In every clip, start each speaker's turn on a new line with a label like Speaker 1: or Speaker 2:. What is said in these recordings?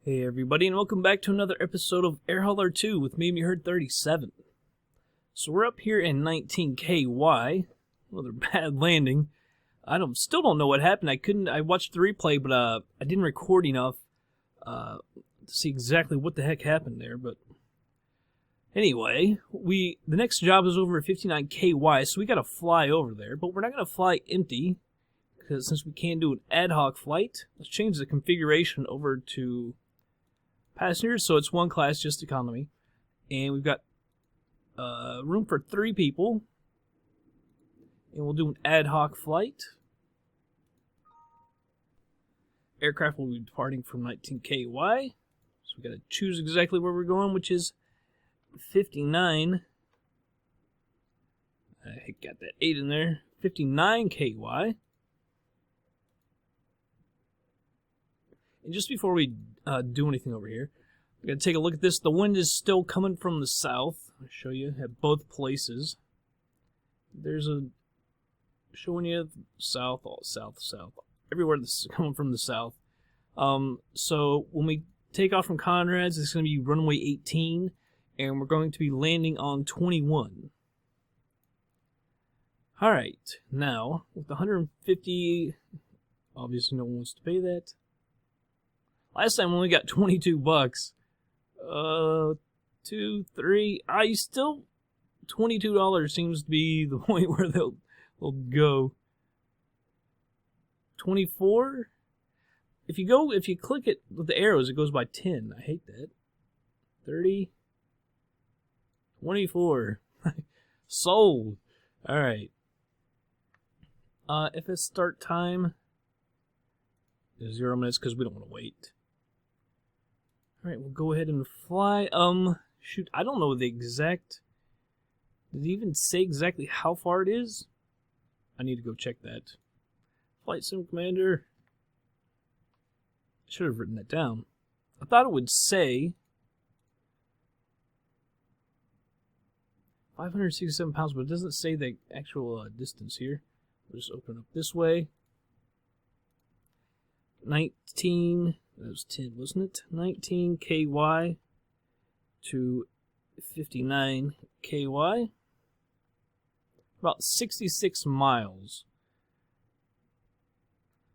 Speaker 1: Hey everybody, and welcome back to another episode of Air Hauler 2 with me, Herd 37. So we're up here in 19KY. Another bad landing. Still don't know what happened. I watched the replay, but I didn't record enough to see exactly what the heck happened there. But anyway, the next job is over at 59KY, so we gotta fly over there. But we're not gonna fly empty, because since we can't do an ad hoc flight, let's change the configuration over to passengers, so it's one class, just economy. And we've got room for 3 people. And we'll do an ad hoc flight. Aircraft will be departing from 19KY. So we gotta choose exactly where we're going, which is 59. I got that 8 in there. 59KY. And just before we do anything over here, we're going to take a look at this. The wind is still coming from the south. I'll show you at both places. There's showing you south, all south. Everywhere this is coming from the south. So when we take off from Conrad's, it's going to be runway 18, and we're going to be landing on 21. Alright, now, with 150, obviously no one wants to pay that. Last time we only got 22 bucks. 2, 3. Still $22 seems to be the point where they'll go. 24. If you click it with the arrows, it goes by 10. I hate that. 30. 24. Sold. All right. FS start time is 0 minutes because we don't want to wait. Alright, we'll go ahead and fly. Shoot, I don't know the exact... Did it even say exactly how far it is? I need to go check that. FlightSim Commander. I should have written that down. I thought it would say... 567 pounds, but it doesn't say the actual distance here. We'll just open up this way. 19... That was 10, wasn't it? 19KY to 59KY. About 66 miles.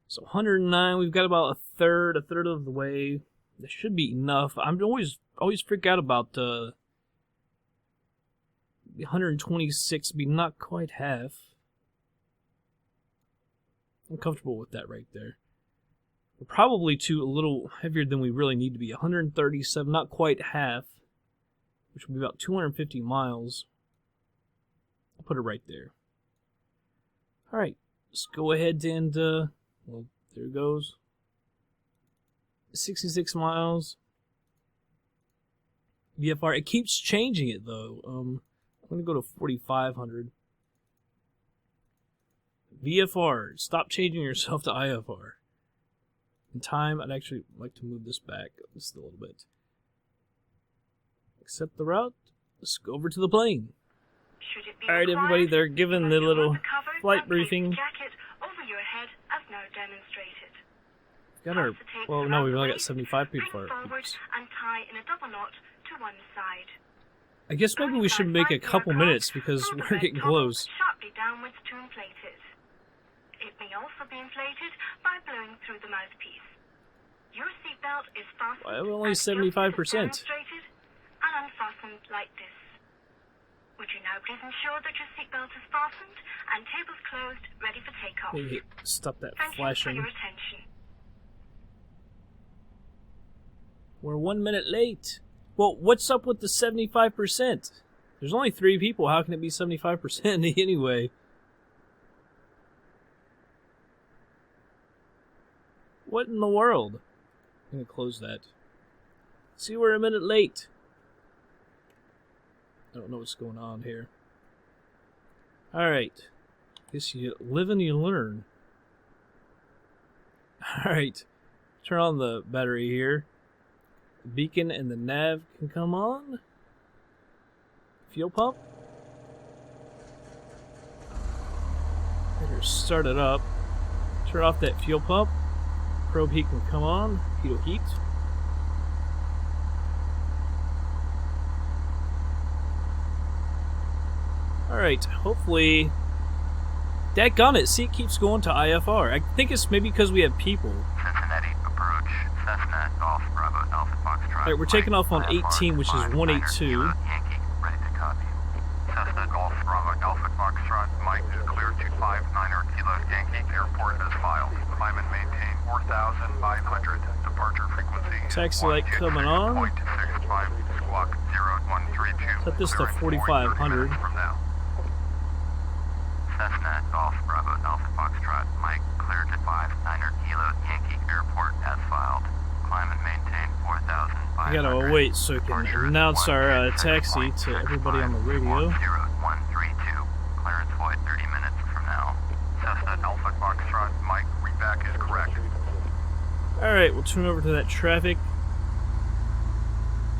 Speaker 1: So 109, we've got about a third of the way. That should be enough. I'm always freak out about 126 be not quite half. I'm comfortable with that right there. We're probably a little heavier than we really need to be. 137, not quite half, which would be about 250 miles. I'll put it right there. Alright, let's go ahead and, well, there it goes. 66 miles. VFR, it keeps changing it though. I'm going to go to 4,500. VFR, stop changing yourself to IFR. In time, I'd actually like to move this back just a little bit. Accept the route. Let's go over to the plane. Alright everybody, they're giving the little flight briefing. Got our, well no, we've only got 75 people for it. I guess maybe we should make a couple minutes because we're getting close.
Speaker 2: It may also be inflated by blowing through the mouthpiece. Your seatbelt is fastened.
Speaker 1: Well, only 75%.
Speaker 2: Demonstrated and unfastened like this. Would you now please ensure that your seatbelt is fastened and tables closed, ready for takeoff?
Speaker 1: Hey, stop that
Speaker 2: Thank
Speaker 1: flashing.
Speaker 2: you for your attention.
Speaker 1: We're 1 minute late. Well, what's up with the 75%? There's only 3 people. How can it be 75% anyway? What in the world? I'm going to close that. See, we're a minute late. I don't know what's going on here. Alright. Guess you live and you learn. Alright. Turn on the battery here. The beacon and the nav can come on. Fuel pump. Better start it up. Turn off that fuel pump. Probe heat can come on. Heat. Alright, hopefully... Daggone it, see, it keeps going to IFR. I think it's maybe because we have people.
Speaker 3: Cincinnati approach. Cessna Golf Bravo Alpha Foxtrot.
Speaker 1: Alright, we're taking off on 18, which is 182.
Speaker 3: Yankee, ready to copy. Cessna Golf Bravo Alpha Foxtrot. Mike is clear to 59er Kilo Yankee. Airport as filed. Climb and maintain 4,500. Departure frequency.
Speaker 1: Taxi light coming on.
Speaker 3: 0.65 squawk 0132.
Speaker 1: Set this to 4,500.
Speaker 3: From now. Cessna Golf Bravo Alpha Foxtrot. Mike clear to 59er Kilo Yankee. Airport as filed. Climb and maintain 4,500.
Speaker 1: We gotta wait so we can announce our taxi to everybody on the radio.
Speaker 3: 0132. Clearance void 30 minutes from now. Cessna Alpha Foxtrot. Mike, readback is correct.
Speaker 1: Alright, we'll turn over to that traffic.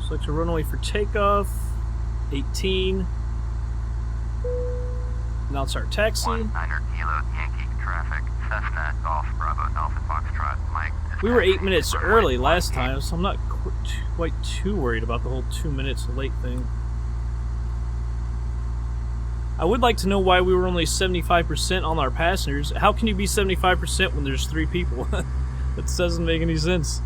Speaker 1: Select a runway for takeoff. 18. Announce our taxi.
Speaker 3: 19er Kilo Yankee traffic. Cessna Golf Bravo Alpha Foxtrot. Mike.
Speaker 1: We were 8 minutes early last time, so I'm not quite too worried about the whole 2 minutes late thing. I would like to know why we were only 75% on our passengers. How can you be 75% when there's 3 people? That doesn't make any sense.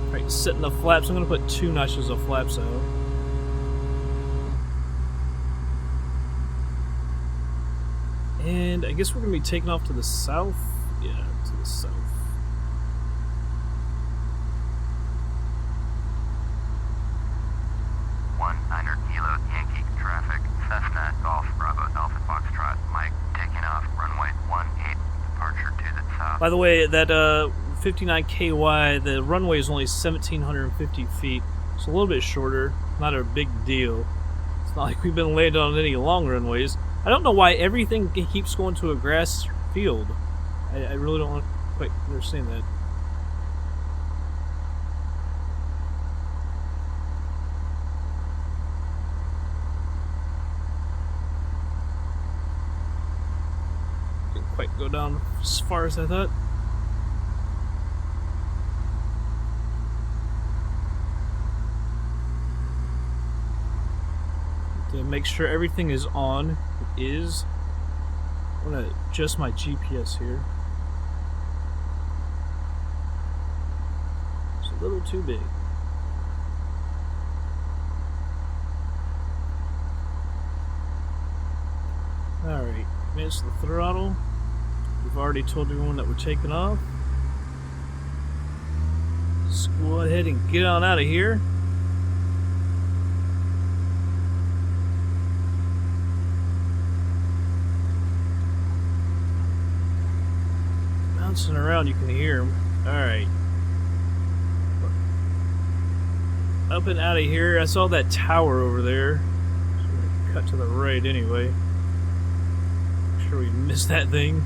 Speaker 1: Alright, setting the flaps. I'm going to put 2 notches of flaps out. And I guess we're going to be taking off to the south. Yeah, to the south.
Speaker 3: Niner Kilo Yankee traffic. Cessna Golf Bravo Alpha Foxtrot. Mike taking off runway 18. Departure to the south.
Speaker 1: By the way, that 59 KY, the runway is only 1,750 feet. It's a little bit shorter. Not a big deal. It's not like we've been landed on any long runways. I don't know why everything keeps going to a grass field. I really don't quite understand that. Didn't quite go down as far as I thought. To make sure everything is on. It is. I'm gonna adjust my GPS here. It's a little too big. Alright, manage the throttle. We've already told everyone that we're taking off. Let's go ahead and get on out of here. Bouncing around, you can hear them. Alright. Up and out of here. I saw that tower over there. So I'm gonna cut to the right anyway. Make sure we missed that thing.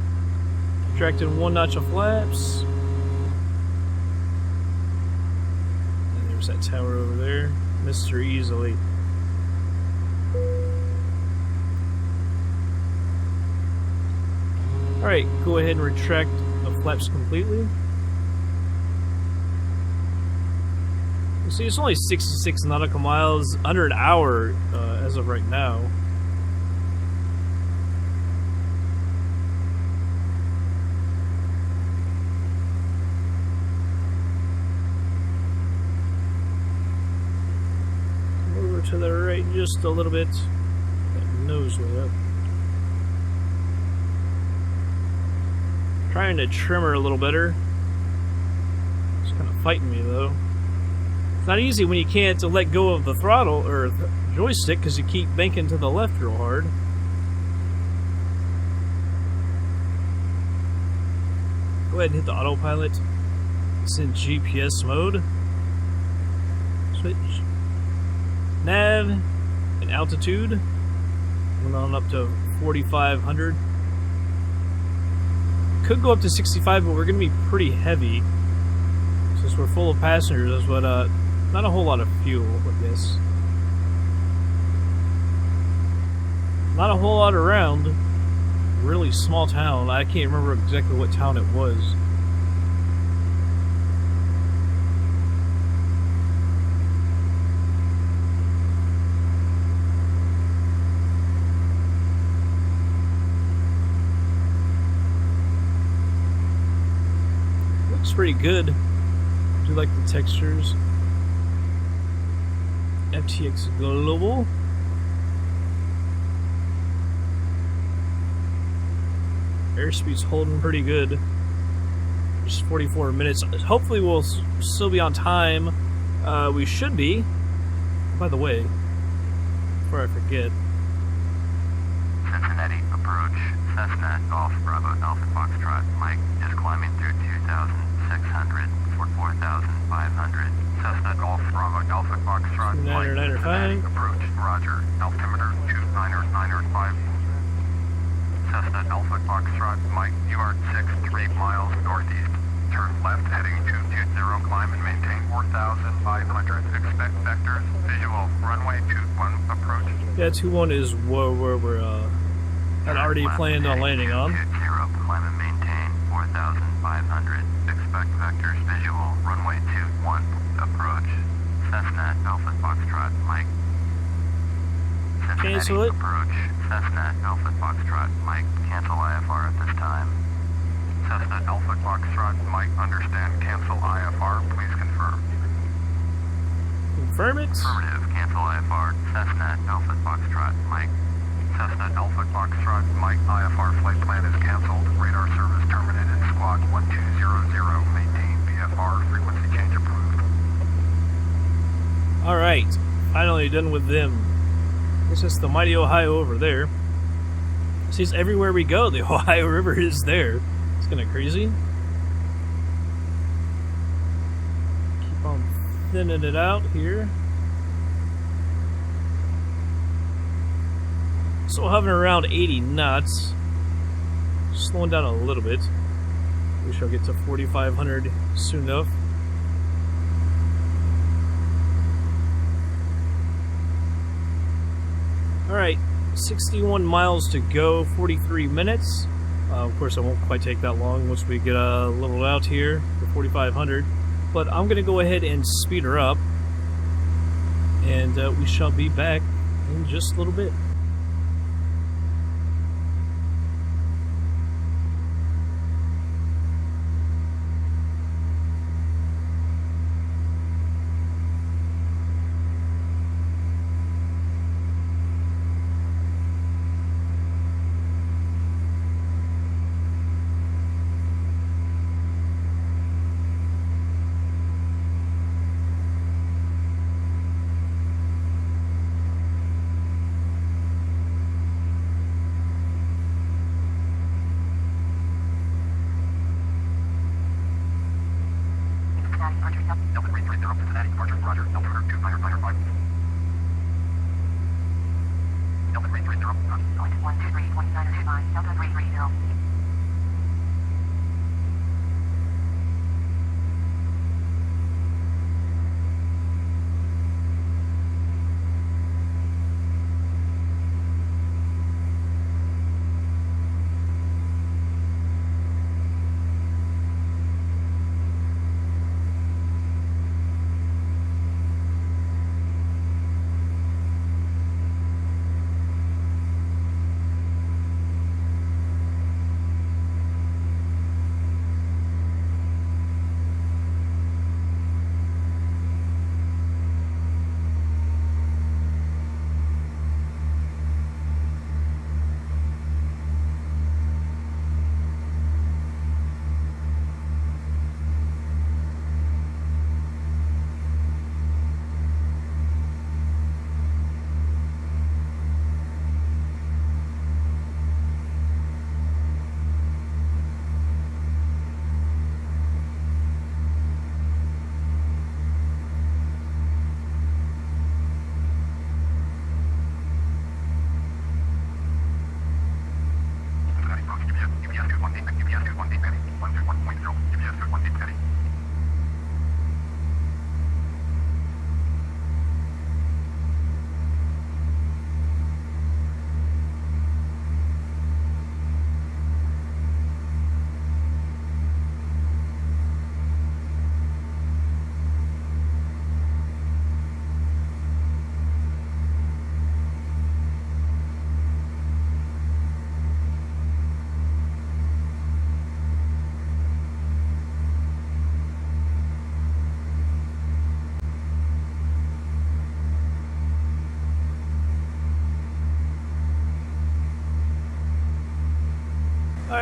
Speaker 1: Subtracted 1 notch of flaps. And there's that tower over there. Missed her easily. Alright, go ahead and retract the flaps completely. You see, it's only 66 nautical miles, under an hour as of right now. Over to the right just a little bit. That nose way up. Trying to trim her a little better. It's kind of fighting me though. It's not easy when you can't let go of the throttle or the joystick because you keep banking to the left real hard. Go ahead and hit the autopilot. It's in GPS mode. Switch. Nav and altitude. Went on up to 4,500. Could go up to 65, but we're going to be pretty heavy since we're full of passengers, but not a whole lot of fuel with this. Not a whole lot around. Really small town. I can't remember exactly what town it was. Looks pretty good. Do you like the textures? FTX Global. Airspeed's holding pretty good. Just 44 minutes. Hopefully we'll still be on time. We should be. By the way, before I forget.
Speaker 3: Cincinnati approach. Cessna Golf Bravo Alpha Foxtrot. Mike is climbing through 2,600 for 4,500. Cessna Golf Bravo Alpha Foxtrot. Mike Cincinnati approach. Roger. Altimeter 299.5. Cessna Alpha Foxtrot. Mike, you are 63 miles northeast. Turn left heading 220, climb and maintain 4,500. Expect vectors. Visual runway 21 approach.
Speaker 1: Yeah, 21 is where we're had already planned on landing on.
Speaker 3: 20, climb and maintain 4,500. Expect vectors. Visual runway 21 approach. Cessna Alpha Foxtrot. Mike. Cincinnati
Speaker 1: Cancel it.
Speaker 3: approach. Cessna Alpha Foxtrot. Mike, cancel IFR at this time. Cessna Alpha Foxtrot. Mike, understand. Cancel IFR. Please confirm.
Speaker 1: Confirm it.
Speaker 3: Affirmative. Cancel IFR. Cessna Alpha Foxtrot. Mike. Cessna Alpha Foxtrot. Mike, IFR flight plan is canceled. Radar service terminated. Squawk 1200. Maintain VFR. Frequency change approved.
Speaker 1: Alright. Finally done with them. It's just the mighty Ohio over there. It seems everywhere we go, the Ohio River is there. It's kind of crazy. Keep on thinning it out here. Still hovering around 80 knots. Slowing down a little bit. We shall get to 4,500 soon enough. Alright, 61 miles to go, 43 minutes. Of course, it won't quite take that long once we get leveled out here for 4,500. But I'm going to go ahead and speed her up. And we shall be back in just a little bit.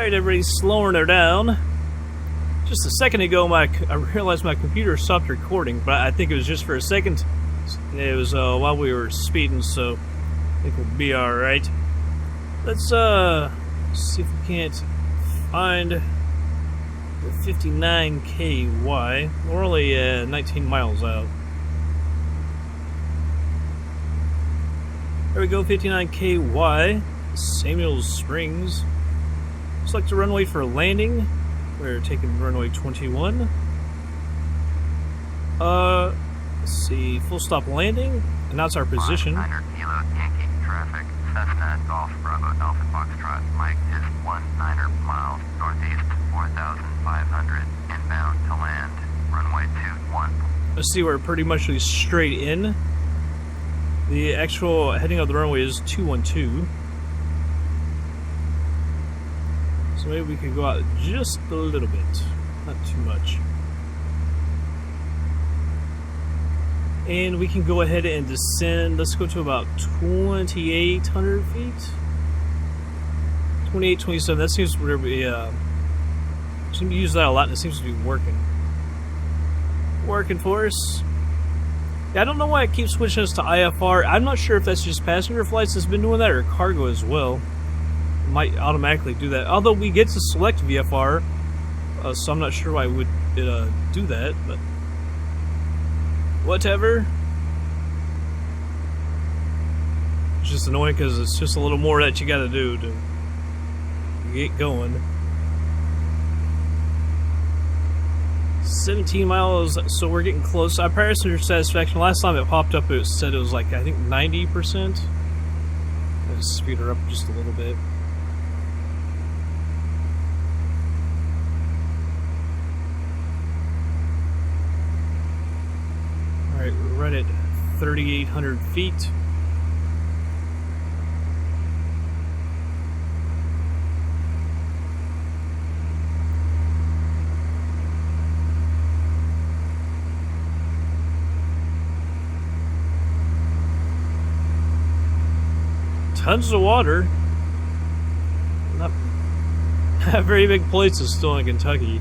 Speaker 1: Alright, everybody's slowing her down. Just a second ago, I realized my computer stopped recording, but I think it was just for a second. It was while we were speeding, so I think we'll be alright. Let's see if we can't find the 59KY. We're only 19 miles out. There we go, 59KY. Samuel Springs. Select the runway for landing. We're taking runway 21. Let's see, full stop landing. Announce our position.
Speaker 3: 9er Kilo Yankee traffic. Cessna Golf Bravo Alpha Foxtrot. Mike is 19er miles northeast, 4,500 inbound to land. Runway 21.
Speaker 1: Let's see, we're pretty much straight in. The actual heading of the runway is 212. So maybe we could go out just a little bit, not too much. And we can go ahead and descend. Let's go to about 2,800 feet. 28, 27. That seems to be, seem to use that a lot, and it seems to be working. Working for us. Yeah, I don't know why it keeps switching us to IFR. I'm not sure if that's just passenger flights that's been doing that, or cargo as well. Might automatically do that. Although we get to select VFR, so I'm not sure why it would do that, but whatever. It's just annoying because it's just a little more that you gotta do to get going. 17 miles, so we're getting close. Our passenger satisfaction, last time it popped up, it said it was like, I think 90%. Let's speed her up just a little bit. Alright, we're right at 3,800 feet. Tons of water. Not very big places still in Kentucky.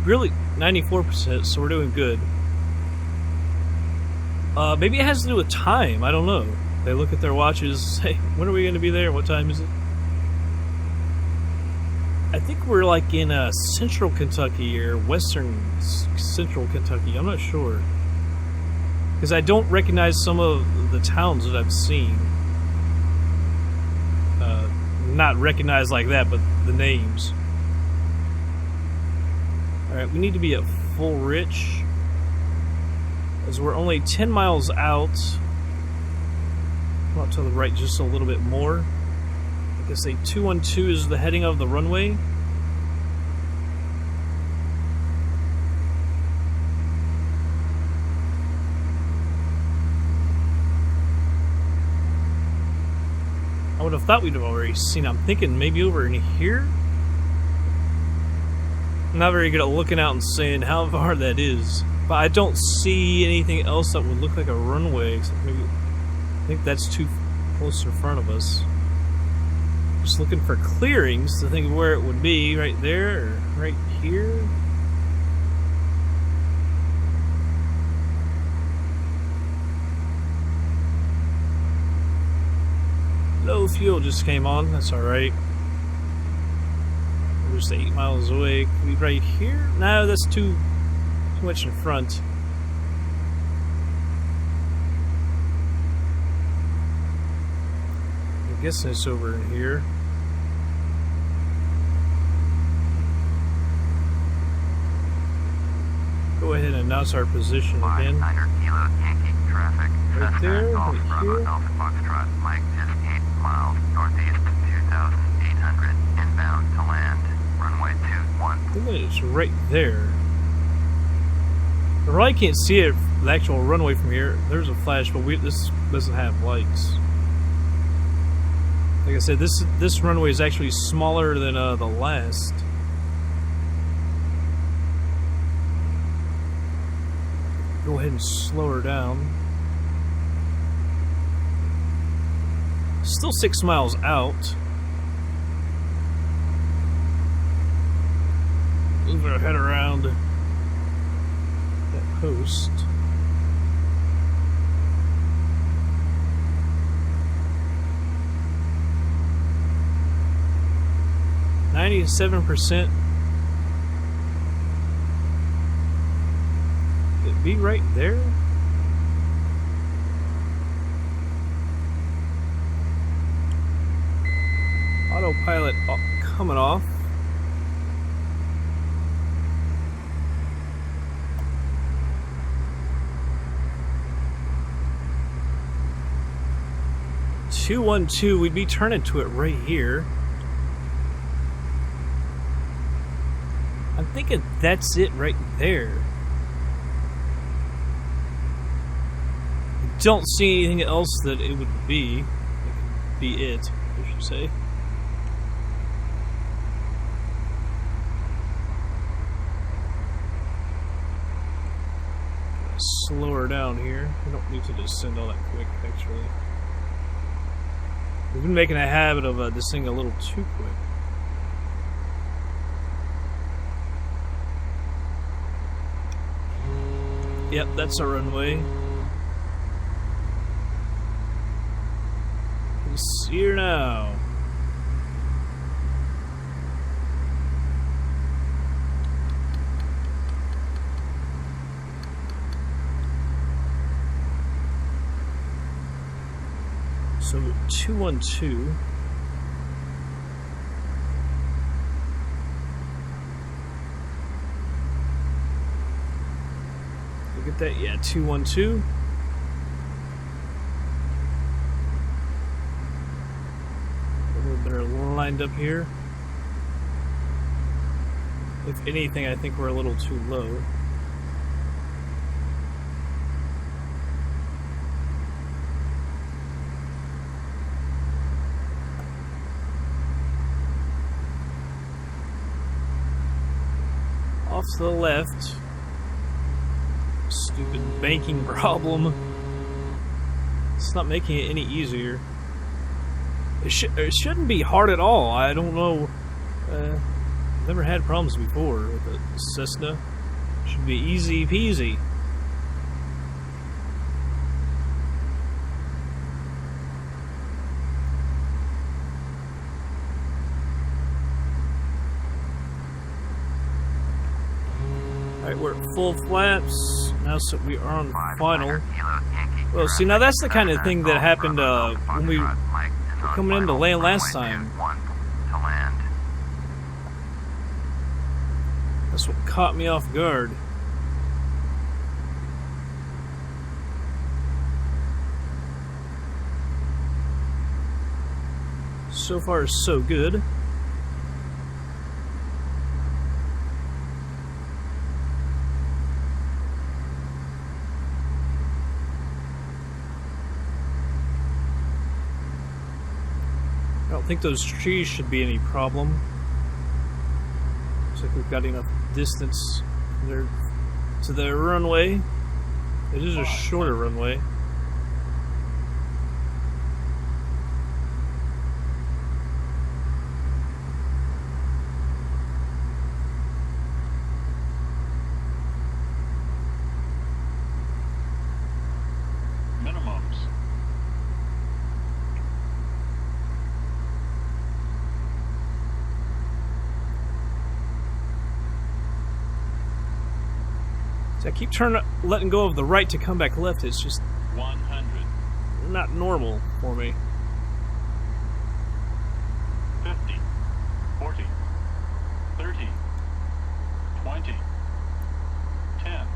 Speaker 1: Really 94%, so we're doing good. Maybe it has to do with time, I don't know. They look at their watches, say, when are we going to be there? What time is it? I think we're like in central Kentucky or western central Kentucky, I'm not sure. Because I don't recognize some of the towns that I've seen. Not recognized like that, but the names. Alright, we need to be at full rich. As we're only 10 miles out. Come out to the right just a little bit more. Like I say, 212 is the heading of the runway. I would have thought we'd have already seen it. I'm thinking maybe over in here? I'm not very good at looking out and saying how far that is. But I don't see anything else that would look like a runway. Except maybe, I think that's too close in front of us. Just looking for clearings to think of where it would be. Right there or right here. Low fuel just came on, that's alright. We're just 8 miles away. Could we be right here? No, that's too much in front. I'm guessing it's over in here. Go ahead and announce our position again.
Speaker 3: 9er Kilo Yankee traffic.
Speaker 1: Right there,
Speaker 3: Golf
Speaker 1: right
Speaker 3: Bravo
Speaker 1: here.
Speaker 3: Alpha Foxtrot. Mike is 8 miles northeast, 2,800 inbound to land. Runway 21.
Speaker 1: I think it's right there. I really can't see it, the actual runway from here. There's a flash, but this doesn't have lights. Like I said, this runway is actually smaller than the last. Go ahead and slow her down. still 6 miles out. Move our head around that post. %. Could it be right there? Autopilot coming off. C-172, we'd be turning to it right here. I'm thinking that's it right there. I don't see anything else that it would be. It could be it, I should say. Slow her down here. We don't need to descend all that quick, actually. We've been making a habit of descending a little too quick. Yep, that's our runway. You see her now. So 212. Look at that, yeah, 212. A little better lined up here. If anything, I think we're a little too low. Off to the left. Stupid banking problem. It's not making it any easier. It shouldn't be hard at all. I don't know. Never had problems before with a Cessna. Should be easy peasy. We're at full flaps now, so we are on final. Well, see, now that's the kind of thing that happened when we were coming in to land last time. That's what caught me off guard. So far, so good. I don't think those trees should be any problem. Looks like we've got enough distance there to the runway. It is a shorter runway. I keep letting go of the right to come back left. It's just 100. Not normal for me.
Speaker 4: 50, 40, 30, 20, 10.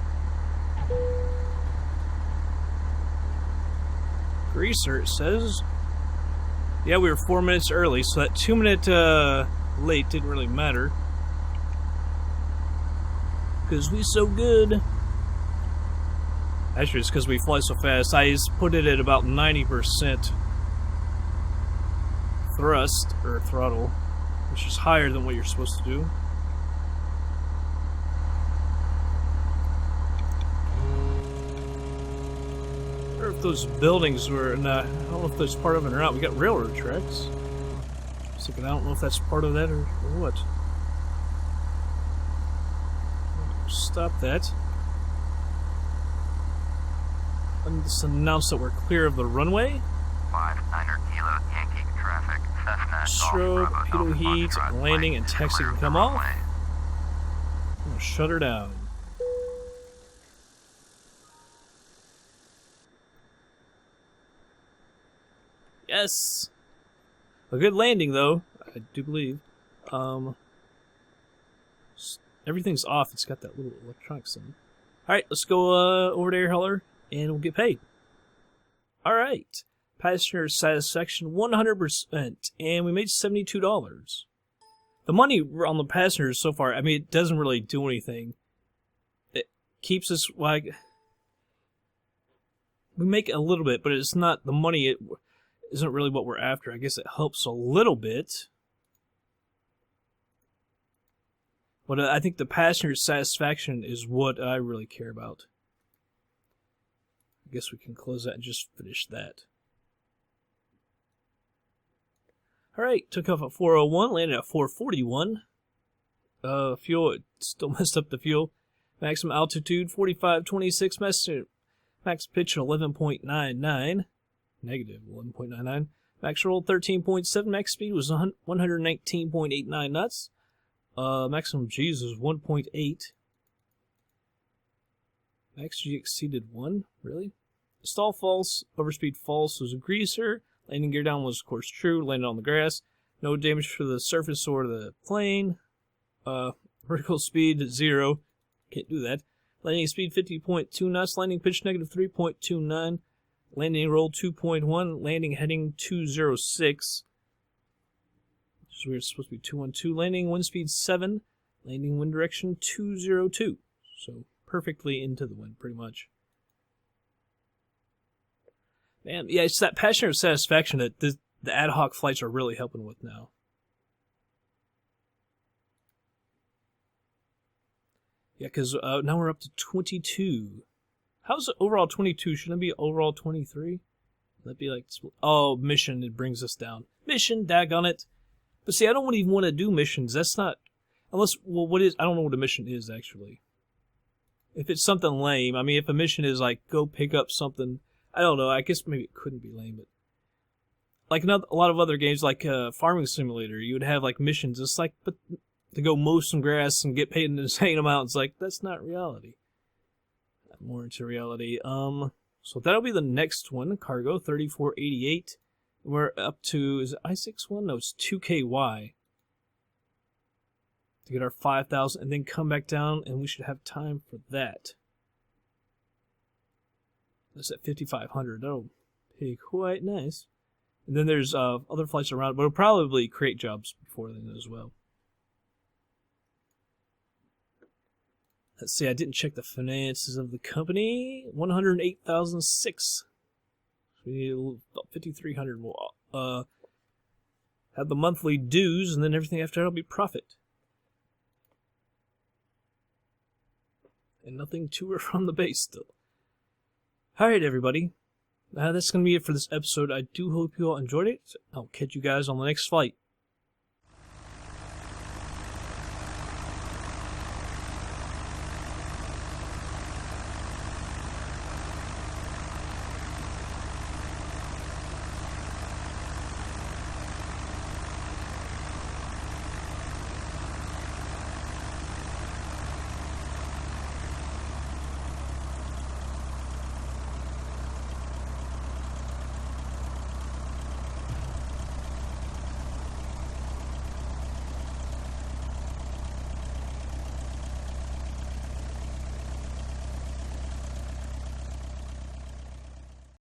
Speaker 1: Greaser, it says. Yeah, we were 4 minutes early, so that 2-minute late didn't really matter. Because we so good. Actually, it's because we fly so fast. I just put it at about 90% thrust, or throttle, which is higher than what you're supposed to do. those buildings were. Nah, I don't know if that's part of it or not. We got railroad tracks. So I don't know if that's part of that or what. Stop that. And just announce that we're clear of the runway.
Speaker 3: 59er Kilo Yankee traffic. Cessna
Speaker 1: Strobe,
Speaker 3: Golf
Speaker 1: pitot
Speaker 3: Bravo
Speaker 1: heat,
Speaker 3: Delta Fox
Speaker 1: landing,
Speaker 3: right,
Speaker 1: and taxi
Speaker 3: clear
Speaker 1: can
Speaker 3: of
Speaker 1: come
Speaker 3: the
Speaker 1: off.
Speaker 3: runway.
Speaker 1: I'm gonna shut her down. Yes! A good landing, though. I do believe. Everything's off. It's got that little electronics in. Alright, let's go over to Air Hauler, and we'll get paid. Alright. Passenger satisfaction 100%, and we made $72. The money on the passengers so far, I mean, it doesn't really do anything. It keeps us, like... We make a little bit, but it's not the money. It isn't really what we're after. I guess it helps a little bit. But I think the passenger satisfaction is what I really care about. I guess we can close that and just finish that. Alright, took off at 4:01, landed at 4:41. Fuel, it still messed up the fuel. Maximum altitude 45.26, max pitch 11.99, negative 11.99. Max roll 13.7, max speed was 119.89 knots. Maximum G's was 1.8. Max G exceeded 1, really? Stall false, overspeed false was a greaser. Landing gear down was, of course, true. Landed on the grass. No damage for the surface or the plane. Vertical speed 0. Can't do that. Landing speed 50.2 knots. Landing pitch negative 3.29. Landing roll 2.1. Landing heading 206. Which is weird. It's supposed to be 212. Landing wind speed 7. Landing wind direction 202. So perfectly into the wind, pretty much. Man, yeah, it's that passenger satisfaction that the ad hoc flights are really helping with now. Yeah, because now we're up to 22. How's it overall 22? Shouldn't it be overall 23? That'd be like, oh, mission, it brings us down. Mission, daggone it. But see, I don't even want to do missions. That's not, unless, well, what is, I don't know what a mission is, actually. If it's something lame, I mean, if a mission is like, go pick up something, I don't know, I guess maybe it couldn't be lame, but like a lot of other games, like Farming Simulator, you would have like missions. It's like, but to go mow some grass and get paid an insane amount, it's like, that's not reality. More into reality. So that'll be the next one, cargo, 3488. We're up to, is it I-61? No, it's 2KY. To get our 5,000 and then come back down, and we should have time for that. That's at 5,500. That'll be quite nice. And then there's other flights around, but it'll probably create jobs before then as well. Let's see, I didn't check the finances of the company. 108,006. We need about 5,300 more. Have the monthly dues, and then everything after that will be profit. And nothing to or from the base still. Alright, everybody. That's going to be it for this episode. I do hope you all enjoyed it. I'll catch you guys on the next flight.